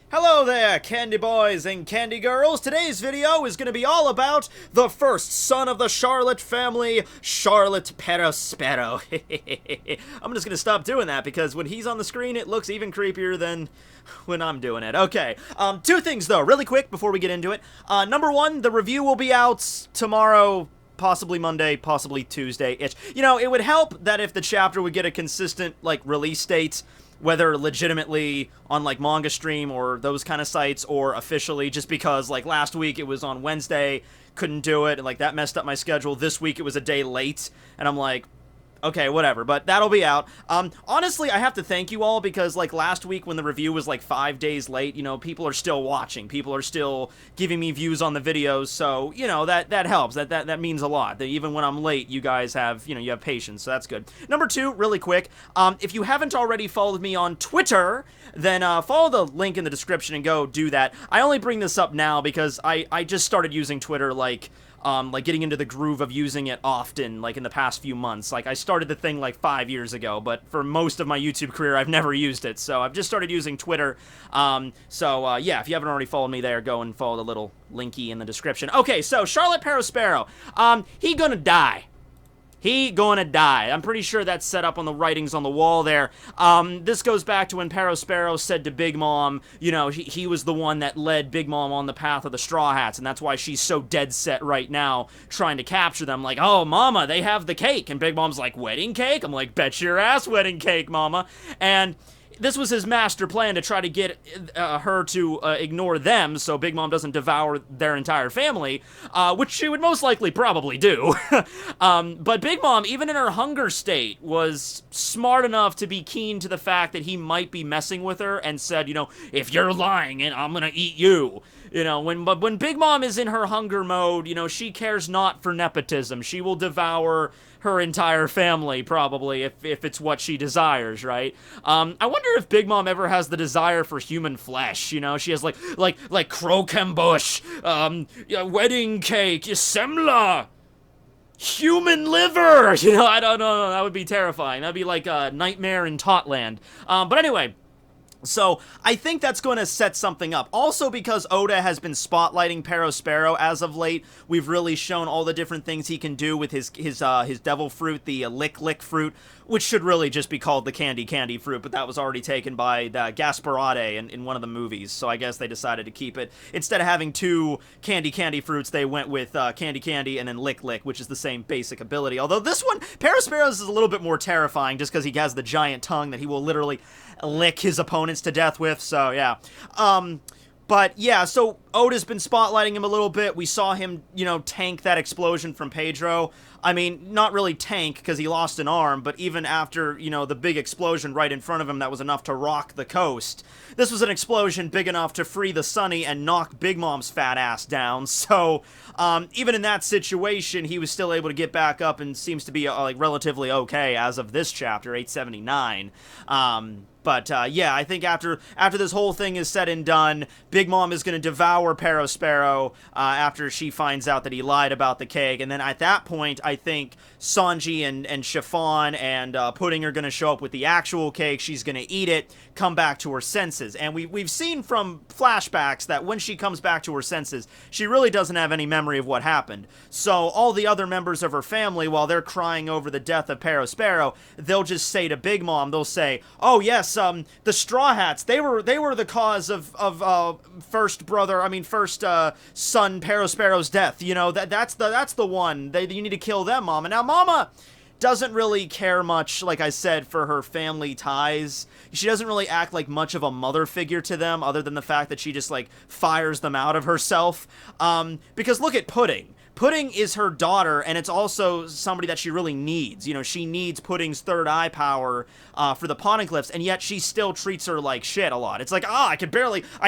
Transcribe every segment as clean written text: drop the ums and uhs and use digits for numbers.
Hello there, candy boys and candy girls. Today's video is going to be all about the first son of the Charlotte family, Charlotte Perospero. I'm just going to stop doing that because when he's on the screen, it looks even creepier than when I'm doing it. Okay, two things though, really quick before we get into it. Number one, the review will be out tomorrow, possibly Monday, possibly Tuesday-ish. You know, it would help that if the chapter would get a consistent, like, release date, whether legitimately on, like, Manga Stream or those kind of sites, or officially, just because, like, last week it was on Wednesday, couldn't do it, and, like, that messed up my schedule. This week it was a day late, and I'm like, okay, whatever, but that'll be out. Honestly, I have to thank you all because, like, last week when the review was, like, 5 days late, you know, people are still watching. People are still giving me views on the videos, so, you know, that helps. That means a lot. That even when I'm late, you guys have, you know, you have patience, so that's good. Number two, really quick, if you haven't already followed me on Twitter, then follow the link in the description and go do that. I only bring this up now because I just started using Twitter, like getting into the groove of using it often, like in the past few months. Like, I started the thing like 5 years ago, but for most of my YouTube career, I've never used it, so I've just started using Twitter. Yeah, if you haven't already followed me there, go and follow the little linky in the description. Okay, so, Charlotte Perospero, he gonna die. He gonna die. I'm pretty sure that's set up on the writings on the wall there. This goes back to when Perospero said to Big Mom, you know, he was the one that led Big Mom on the path of the Straw Hats, and that's why she's so dead set right now trying to capture them. Like, oh, Mama, they have the cake. And Big Mom's like, wedding cake? I'm like, bet your ass wedding cake, Mama. And this was his master plan to try to get her to ignore them so Big Mom doesn't devour their entire family, which she would most likely probably do. But Big Mom, even in her hunger state, was smart enough to be keen to the fact that he might be messing with her and said, you know, if you're lying, and I'm gonna eat you. You know, when Big Mom is in her hunger mode, you know, she cares not for nepotism. She will devour her entire family, probably, if it's what she desires, right? I wonder if Big Mom ever has the desire for human flesh, you know? She has, like croquembouche, wedding cake, semla, human liver! You know, I don't know, that would be terrifying. That'd be like a nightmare in Totland. But anyway, so, I think that's going to set something up. Also, because Oda has been spotlighting Perospero as of late, we've really shown all the different things he can do with his devil fruit, the lick fruit, which should really just be called the candy fruit, but that was already taken by the Gasparade in one of the movies, so I guess they decided to keep it. Instead of having two candy fruits, they went with candy and then lick, which is the same basic ability. Although this one, Perospero's is a little bit more terrifying just because he has the giant tongue that he will literally lick his opponents to death with, so yeah. But yeah, so Oda's been spotlighting him a little bit. We saw him, you know, tank that explosion from Pedro. I mean, not really tank because he lost an arm, but even after, you know, the big explosion right in front of him that was enough to rock the coast, this was an explosion big enough to free the Sunny and knock Big Mom's fat ass down. So, even in that situation, he was still able to get back up and seems to be, like, relatively okay as of this chapter, 879. But, yeah, I think after this whole thing is said and done, Big Mom is going to devour Perospero after she finds out that he lied about the cake. And then at that point, I think Sanji and Chiffon and Pudding are going to show up with the actual cake. She's going to eat it, come back to her senses. And we've seen from flashbacks that when she comes back to her senses, she really doesn't have any memory of what happened. So all the other members of her family, while they're crying over the death of Perospero, they'll just say to Big Mom, they'll say, oh, yes, the Straw Hats, they were the cause of first son Perospero's death. You know, that's the one. You need to kill them, Mama. Now, Mama doesn't really care much, like I said, for her family ties. She doesn't really act like much of a mother figure to them, other than the fact that she just, like, fires them out of herself. Because look at Pudding. Pudding is her daughter, and it's also somebody that she really needs. You know, she needs Pudding's third eye power for the Poneglyphs, and yet she still treats her like shit a lot. It's like, I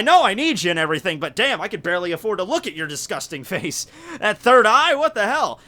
know I need you and everything, but damn, I could barely afford to look at your disgusting face. That third eye? What the hell?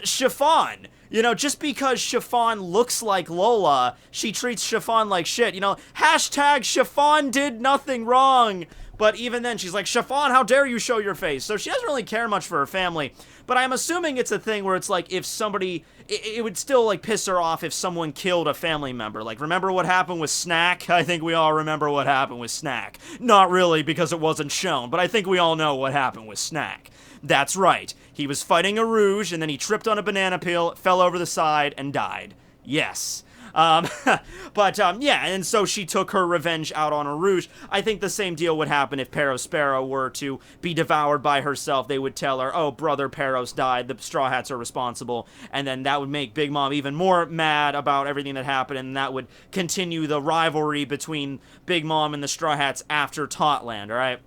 Chiffon. You know, just because Chiffon looks like Lola, she treats Chiffon like shit. You know, hashtag Chiffon did nothing wrong. But even then, she's like, Chiffon, how dare you show your face? So she doesn't really care much for her family. But I'm assuming it's a thing where it's like, if somebody, it would still, like, piss her off if someone killed a family member. Like, remember what happened with Snack? I think we all remember what happened with Snack. Not really, because it wasn't shown, but I think we all know what happened with Snack. That's right. He was fighting a Rouge, and then he tripped on a banana peel, fell over the side, and died. Yes. Yeah, and so she took her revenge out on a Rouge. I think the same deal would happen if Perospero were to be devoured by herself. They would tell her, oh, brother Peros died, the Straw Hats are responsible, and then that would make Big Mom even more mad about everything that happened, and that would continue the rivalry between Big Mom and the Straw Hats after Totland, alright?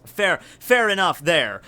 Fair enough there.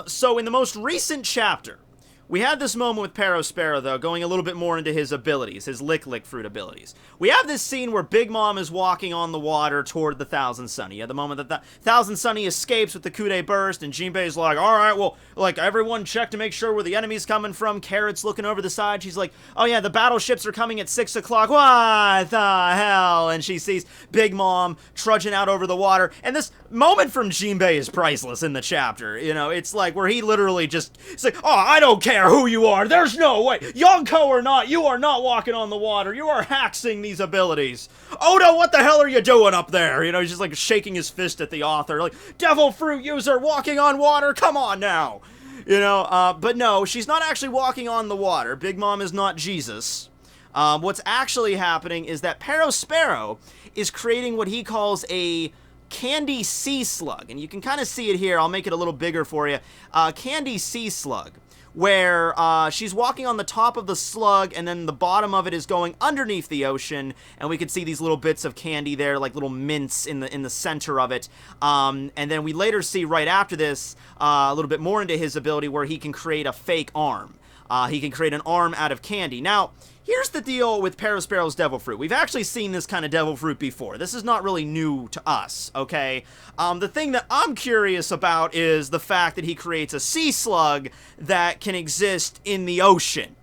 So in the most recent chapter, we had this moment with Perospero, though, going a little bit more into his abilities, his lick fruit abilities. We have this scene where Big Mom is walking on the water toward the Thousand Sunny. At the moment that the Thousand Sunny escapes with the coup de burst, and Jinbei's like, alright, well, like, everyone check to make sure where the enemy's coming from. Carrot's looking over the side. She's like, oh yeah, the battleships are coming at 6 o'clock. What the hell? And she sees Big Mom trudging out over the water. And this moment from Jinbei is priceless in the chapter. You know, it's like where he literally just, it's like, oh, I don't care who you are. There's no way. Yonko or not, you are not walking on the water. You are hacking these abilities. Oda, what the hell are you doing up there? You know, he's just like shaking his fist at the author. Like, devil fruit user walking on water? Come on now. You know, but no, she's not actually walking on the water. Big Mom is not Jesus. What's actually happening is that Perospero is creating what he calls a candy sea slug. And you can kind of see it here. I'll make it a little bigger for you. Candy sea slug, where she's walking on the top of the slug, and then the bottom of it is going underneath the ocean, and we can see these little bits of candy there, like little mints in the center of it. And then we later see right after this a little bit more into his ability where he can create a fake arm. He can create an arm out of candy. Now, here's the deal with Perospero's Devil Fruit. We've actually seen this kind of Devil Fruit before. This is not really new to us, okay? The thing that I'm curious about is the fact that he creates a sea slug that can exist in the ocean.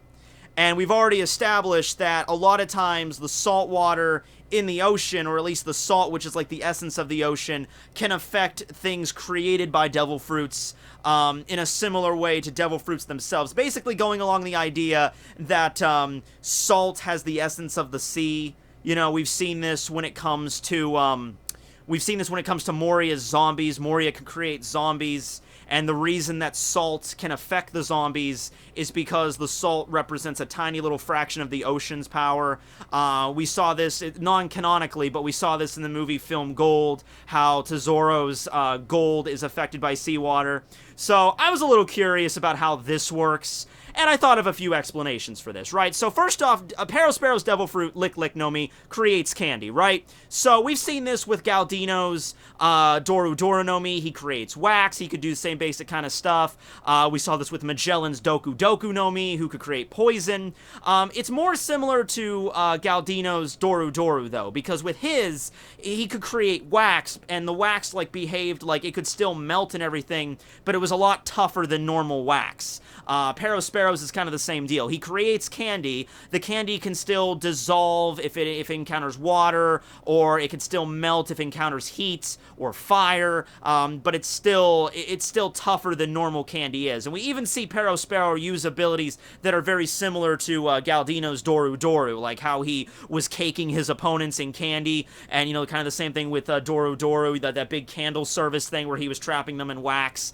And we've already established that a lot of times the salt water in the ocean, or at least the salt, which is like the essence of the ocean, can affect things created by devil fruits in a similar way to devil fruits themselves. Basically going along the idea that salt has the essence of the sea. You know, we've seen this when it comes to Moria's zombies. Moria can create zombies. And the reason that salt can affect the zombies is because the salt represents a tiny little fraction of the ocean's power. We saw this non-canonically, but we saw this in the movie film Gold, how Tesoro's gold is affected by seawater. So I was a little curious about how this works, and I thought of a few explanations for this, right? So first off, Perospero's Devil Fruit, Lick No Mi, creates candy, right? So we've seen this with Galdino's Doru no Mi. He creates wax. He could do the same basic kind of stuff. We saw this with Magellan's Doku no Mi, who could create poison. It's more similar to Galdino's Doru, though, because with his, he could create wax, and the wax, like, behaved like it could still melt and everything, but it was a lot tougher than normal wax. Perospero's is kind of the same deal. He creates candy. The candy can still dissolve if it encounters water, or it can still melt if it encounters heat or fire, but it's still tougher than normal candy is. And we even see Perospero use abilities that are very similar to Galdino's Doru, like how he was caking his opponents in candy, and, you know, kind of the same thing with Doru, that big candle service thing where he was trapping them in wax.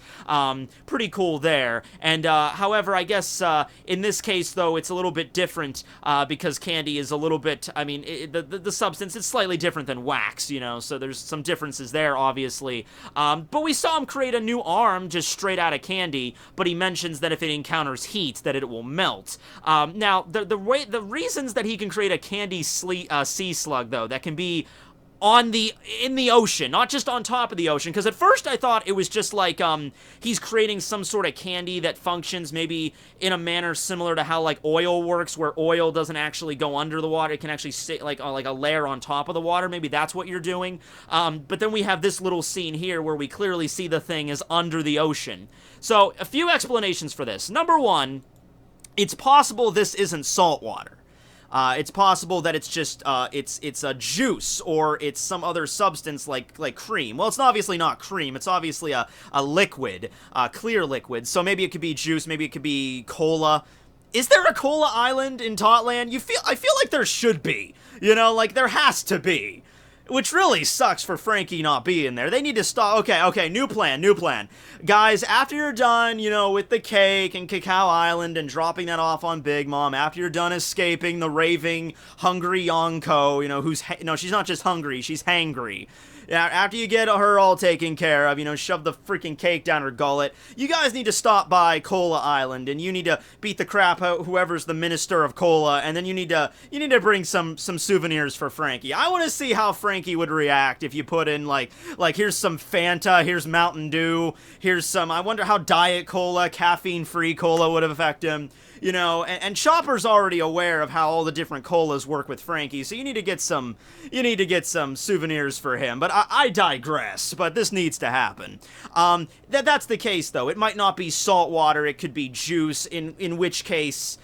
Pretty cool there. And however, I guess in this case, though, it's a little bit different because candy is a little bit, I mean, the substance is slightly different than wax, you know, so there's some differences there, obviously. But we saw him create a new arm just straight out of candy, but he mentions that if it encounters heat, that it will melt. Now, the reasons that he can create a candy sea slug, though, that can be in the ocean, not just on top of the ocean, because at first I thought it was just like he's creating some sort of candy that functions maybe in a manner similar to how like oil works, where oil doesn't actually go under the water, it can actually sit like a layer on top of the water. Maybe that's what you're doing. But then we have this little scene here where we clearly see the thing is under the ocean. So a few explanations for this. Number one, it's possible this isn't salt water. It's possible that it's just, it's a juice, or it's some other substance like cream. Well, it's obviously not cream, it's obviously a liquid, clear liquid, so maybe it could be juice, maybe it could be cola. Is there a cola island in Totland? I feel like there should be, you know, like there has to be. Which really sucks for Frankie not being there. They need to stop. Okay, new plan. Guys, after you're done, you know, with the cake and Cacao Island and dropping that off on Big Mom, after you're done escaping the raving, hungry Yonko, you know, no, she's not just hungry, she's hangry. After you get her all taken care of, you know, shove the freaking cake down her gullet, you guys need to stop by Cola Island, and you need to beat the crap out whoever's the minister of Cola, and then you need to bring some souvenirs for Frankie. I want to see how Frankie would react if you put in, like, here's some Fanta, here's Mountain Dew, here's some, I wonder how Diet Cola, caffeine-free cola would have affected him. You know, and Chopper's already aware of how all the different colas work with Frankie, so you need to get some souvenirs for him. But I digress, but this needs to happen. That's the case, though. It might not be salt water, it could be juice, in which case,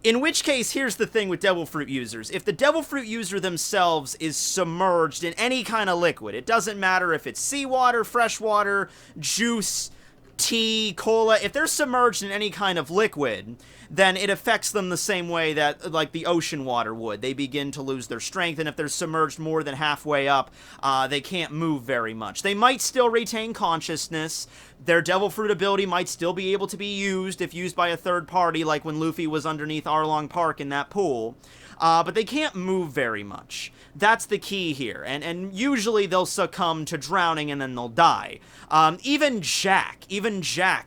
here's the thing with devil fruit users. If the devil fruit user themselves is submerged in any kind of liquid, it doesn't matter if it's seawater, freshwater, juice, tea, cola, if they're submerged in any kind of liquid, then it affects them the same way that, like, the ocean water would. They begin to lose their strength, and if they're submerged more than halfway up, they can't move very much. They might still retain consciousness. Their devil fruit ability might still be able to be used if used by a third party, like when Luffy was underneath Arlong Park in that pool. But they can't move very much. That's the key here, and usually they'll succumb to drowning and then they'll die. Even Jack,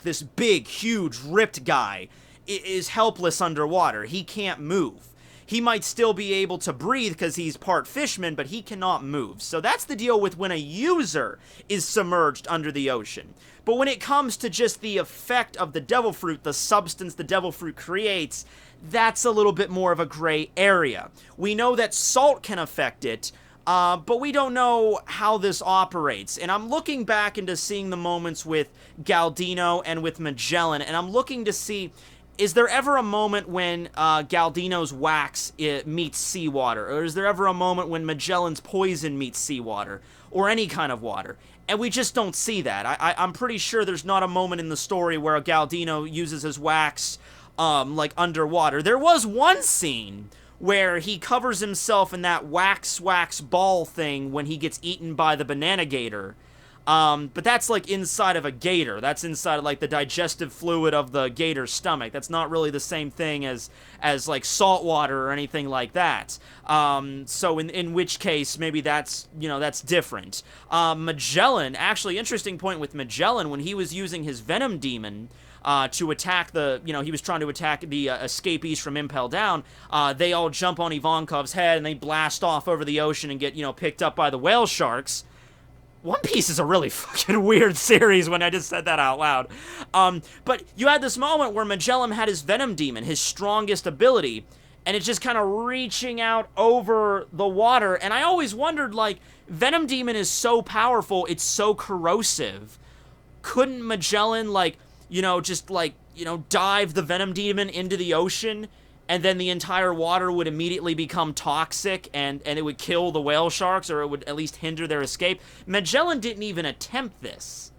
this big, huge, ripped guy, is helpless underwater. He can't move. He might still be able to breathe because he's part fishman, but he cannot move. So that's the deal with when a user is submerged under the ocean. But when it comes to just the effect of the devil fruit, the substance the devil fruit creates, that's a little bit more of a gray area. We know that salt can affect it, but we don't know how this operates. And I'm looking back into seeing the moments with Galdino and with Magellan, and I'm looking to see, is there ever a moment when Galdino's wax meets seawater? Or is there ever a moment when Magellan's poison meets seawater? Or any kind of water? And we just don't see that. I'm pretty sure there's not a moment in the story where a Galdino uses his wax, like, underwater. There was one scene where he covers himself in that wax ball thing when he gets eaten by the banana gator. But that's, like, inside of a gator. That's inside of, like, the digestive fluid of the gator's stomach. That's not really the same thing as like, salt water or anything like that. So in which case, maybe that's, you know, that's different. Magellan, actually, interesting point with Magellan, when he was using his Venom Demon, to attack he was trying to attack the escapees from Impel Down, they all jump on Ivankov's head and they blast off over the ocean and get, picked up by the whale sharks. One Piece is a really fucking weird series when I just said that out loud. But you had this moment where Magellan had his Venom Demon, his strongest ability, and it's just kind of reaching out over the water. And I always wondered, like, Venom Demon is so powerful, it's so corrosive. Couldn't Magellan, like, dive the Venom Demon into the ocean, and then the entire water would immediately become toxic, and it would kill the whale sharks, or it would at least hinder their escape? Magellan didn't even attempt this.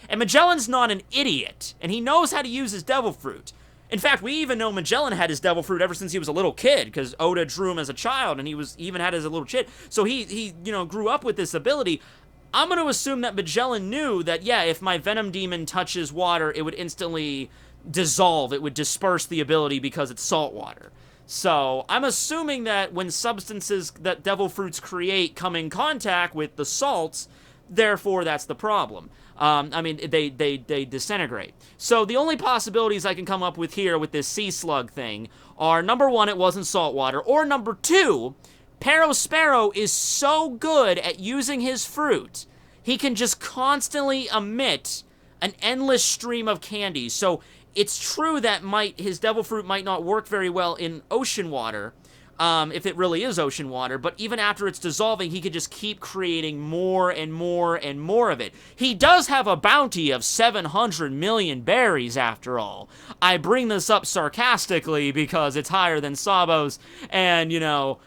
And Magellan's not an idiot, and he knows how to use his devil fruit. In fact, we even know Magellan had his devil fruit ever since he was a little kid, because Oda drew him as a child, and he even had it as a little kid. So he grew up with this ability. I'm going to assume that Magellan knew that, yeah, if my Venom Demon touches water, it would instantly dissolve. It would disperse the ability because it's salt water. So I'm assuming that when substances that devil fruits create come in contact with the salts, therefore that's the problem. They disintegrate. So the only possibilities I can come up with here with this sea slug thing are, number one, it wasn't salt water, or number two, Perospero is so good at using his fruit, he can just constantly emit an endless stream of candy. So it's true that his devil fruit might not work very well in ocean water, if it really is ocean water, but even after it's dissolving, he could just keep creating more and more and more of it. He does have a bounty of 700 million berries, after all. I bring this up sarcastically because it's higher than Sabo's, and, you know,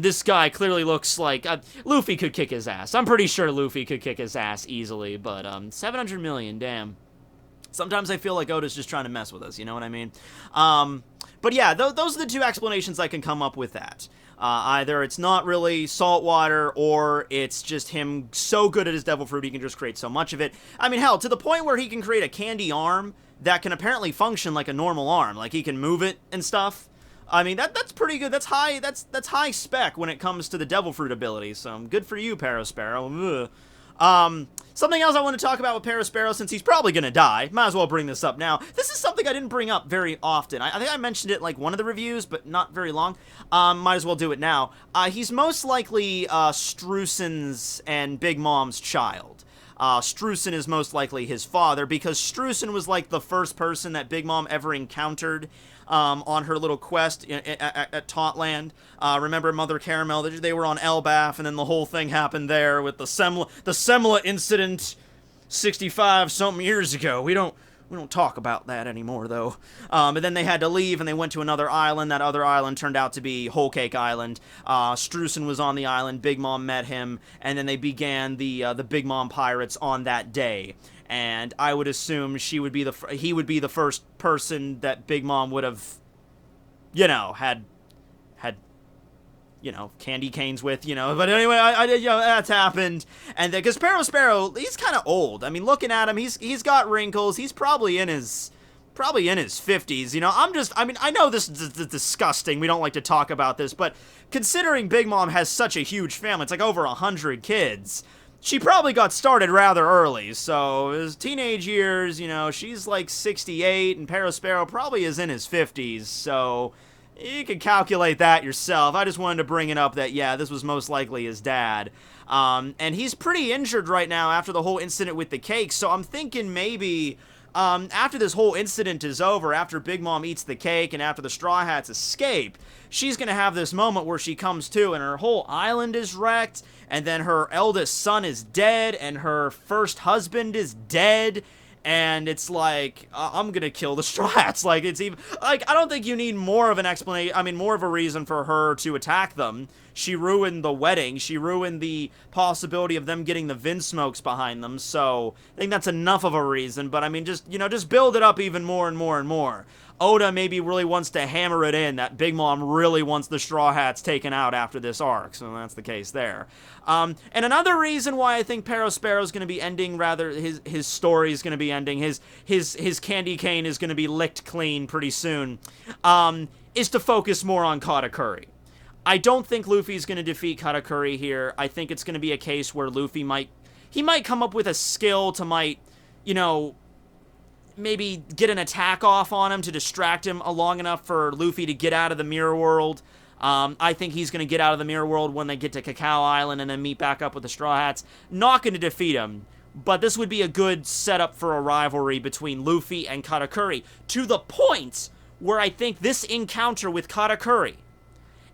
this guy clearly looks like, Luffy could kick his ass. I'm pretty sure Luffy could kick his ass easily, but, 700 million, damn. Sometimes I feel like Oda's just trying to mess with us, you know what I mean? But yeah, those are the two explanations I can come up with that. Either it's not really salt water, or it's just him so good at his devil fruit he can just create so much of it. I mean, hell, to the point where he can create a candy arm that can apparently function like a normal arm. Like, he can move it and stuff. I mean, that's pretty good. That's high spec when it comes to the devil fruit ability, so good for you, Perospero. Something else I want to talk about with Perospero, since he's probably gonna die. Might as well bring this up now. This is something I didn't bring up very often. I think I mentioned it like one of the reviews, but not very long. Might as well do it now. He's most likely Streusen's and Big Mom's child. Streusen is most likely his father, because Streusen was like the first person that Big Mom ever encountered on her little quest at Tautland. Remember Mother Caramel? They were on Elbaf, and then the whole thing happened there with the Semla incident 65-something years ago. We don't talk about that anymore, though. And then they had to leave, and they went to another island. That other island turned out to be Whole Cake Island. Streusen was on the island. Big Mom met him, and then they began the Big Mom Pirates on that day. And I would assume he would be the first person that Big Mom would have, you know, had, you know, candy canes with, you know. But anyway, you know, that's happened. And because Perospero, he's kind of old. I mean, looking at him, he's got wrinkles. He's probably in his 50s, you know. I know this is disgusting. We don't like to talk about this, but considering Big Mom has such a huge family, it's like over 100 kids. She probably got started rather early, so his teenage years, you know, she's like 68, and Perospero probably is in his 50s, so you can calculate that yourself. I just wanted to bring it up that, yeah, this was most likely his dad. And he's pretty injured right now after the whole incident with the cake, so I'm thinking maybe after this whole incident is over, after Big Mom eats the cake and after the Straw Hats escape, she's gonna have this moment where she comes to and her whole island is wrecked, and then her eldest son is dead, and her first husband is dead, and it's like, I'm gonna kill the Straw Hats. Like, it's even, like, I don't think you need more of an explanation, I mean, more of a reason for her to attack them. She ruined the wedding, she ruined the possibility of them getting the Vinsmokes behind them, so I think that's enough of a reason, but I mean, just, you know, just build it up even more and more and more. Oda maybe really wants to hammer it in that Big Mom really wants the Straw Hats taken out after this arc, so that's the case there. And another reason why I think Perospero is going to be ending, rather, his story is going to be ending, his candy cane is going to be licked clean pretty soon, is to focus more on Katakuri. I don't think Luffy's going to defeat Katakuri here. I think it's going to be a case where Luffy might come up with a skill to you know, maybe get an attack off on him to distract him long enough for Luffy to get out of the mirror world. I think he's going to get out of the mirror world when they get to Cacao Island and then meet back up with the Straw Hats. Not going to defeat him, but this would be a good setup for a rivalry between Luffy and Katakuri, to the point where I think this encounter with Katakuri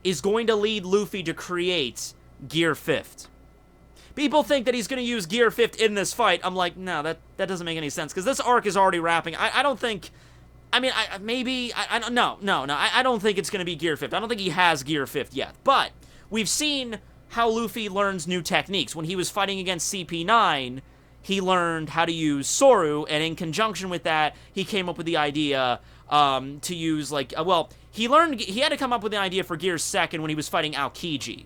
is going to lead Luffy to create Gear 5th. People think that he's going to use Gear 5th in this fight. I'm like, no, that doesn't make any sense, because this arc is already wrapping. I don't think... I mean, I don't think it's going to be Gear 5th. I don't think he has Gear 5th yet. But we've seen how Luffy learns new techniques. When he was fighting against CP9, he learned how to use Soru, and in conjunction with that, he came up with the idea to use, like, he had to come up with an idea for Gear 2nd when he was fighting Aokiji.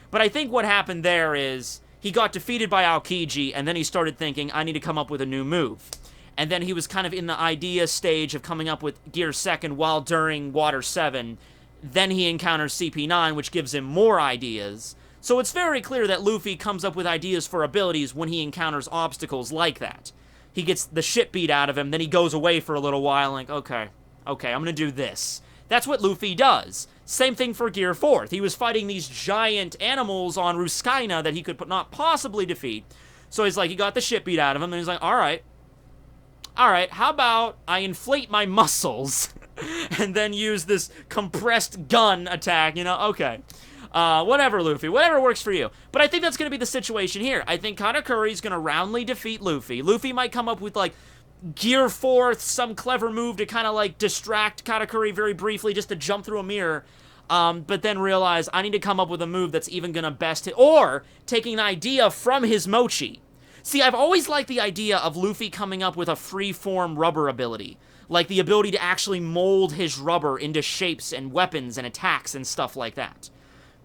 But I think what happened there is he got defeated by Aokiji, and then he started thinking, I need to come up with a new move. And then he was kind of in the idea stage of coming up with Gear 2nd while during Water 7. Then he encounters CP9, which gives him more ideas. So it's very clear that Luffy comes up with ideas for abilities when he encounters obstacles like that. He gets the shit beat out of him, then he goes away for a little while, like, okay, I'm gonna do this. That's what Luffy does. Same thing for Gear 4th. He was fighting these giant animals on Ruskaina that he could not possibly defeat. So he's like, he got the shit beat out of him, and he's like, alright, how about I inflate my muscles and then use this compressed gun attack, you know? Okay. Whatever, Luffy. Whatever works for you. But I think that's going to be the situation here. I think Katakuri's going to roundly defeat Luffy. Luffy might come up with, like, Gear Forth, some clever move to kind of, like, distract Katakuri very briefly just to jump through a mirror. But then realize I need to come up with a move that's even going to best hit. Or taking an idea from his mochi. See, I've always liked the idea of Luffy coming up with a free-form rubber ability. Like the ability to actually mold his rubber into shapes and weapons and attacks and stuff like that.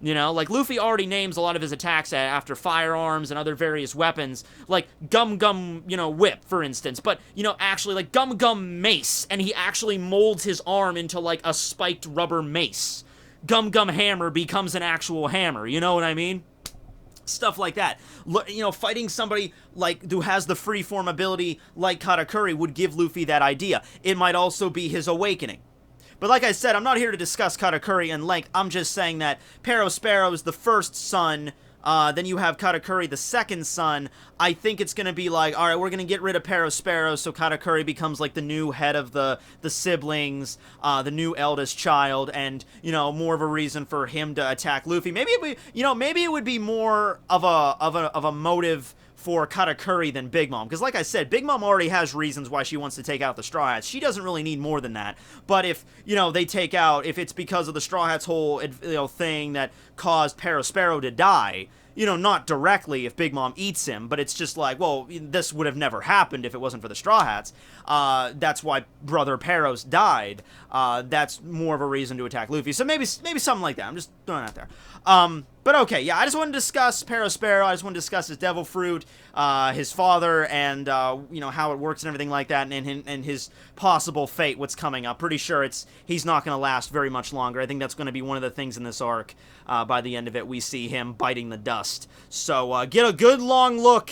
You know, like Luffy already names a lot of his attacks after firearms and other various weapons, like Gum Gum, you know, Whip, for instance, but, you know, actually, like Gum Gum Mace, and he actually molds his arm into, like, a spiked rubber mace. Gum Gum Hammer becomes an actual hammer, you know what I mean? Stuff like that. You know, fighting somebody like who has the freeform ability like Katakuri would give Luffy that idea. It might also be his awakening. But like I said, I'm not here to discuss Katakuri in length. I'm just saying that Perospero is the first son. Then you have Katakuri, the second son. I think it's going to be like, all right, we're going to get rid of Perospero, so Katakuri becomes like the new head of the siblings, the new eldest child, and, you know, more of a reason for him to attack Luffy. Maybe it would be more of a motive for Katakuri than Big Mom, because like I said, Big Mom already has reasons why she wants to take out the Straw Hats. She doesn't really need more than that. But if, you know, they take out, if it's because of the Straw Hats' whole, you know, thing that caused Perospero to die, you know, not directly if Big Mom eats him, but it's just like, well, this would have never happened if it wasn't for the Straw Hats. That's why Brother Peros died. That's more of a reason to attack Luffy. So maybe something like that. I'm just throwing it out there. But okay, yeah, I just want to discuss Perospero. I just want to discuss his devil fruit, his father, and, you know, how it works and everything like that, and his possible fate, what's coming up. Pretty sure he's not going to last very much longer. I think that's going to be one of the things in this arc. By the end of it, we see him biting the dust. So, get a good long look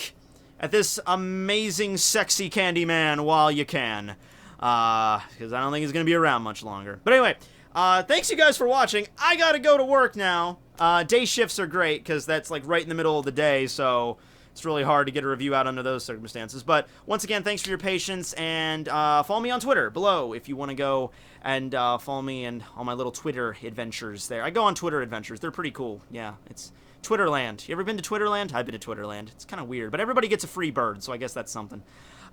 at this amazing, sexy Candyman while you can. Because I don't think he's going to be around much longer. But anyway, thanks you guys for watching. I gotta go to work now. Day shifts are great, because that's, like, right in the middle of the day, so it's really hard to get a review out under those circumstances. But, once again, thanks for your patience, and follow me on Twitter below if you want to go and follow me and all my little Twitter adventures there. I go on Twitter adventures. They're pretty cool. Yeah, it's Twitterland. You ever been to Twitterland? I've been to Twitterland. It's kind of weird, but everybody gets a free bird, so I guess that's something.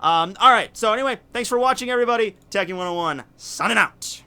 Alright, so anyway, thanks for watching, everybody. Tekking101, signing out.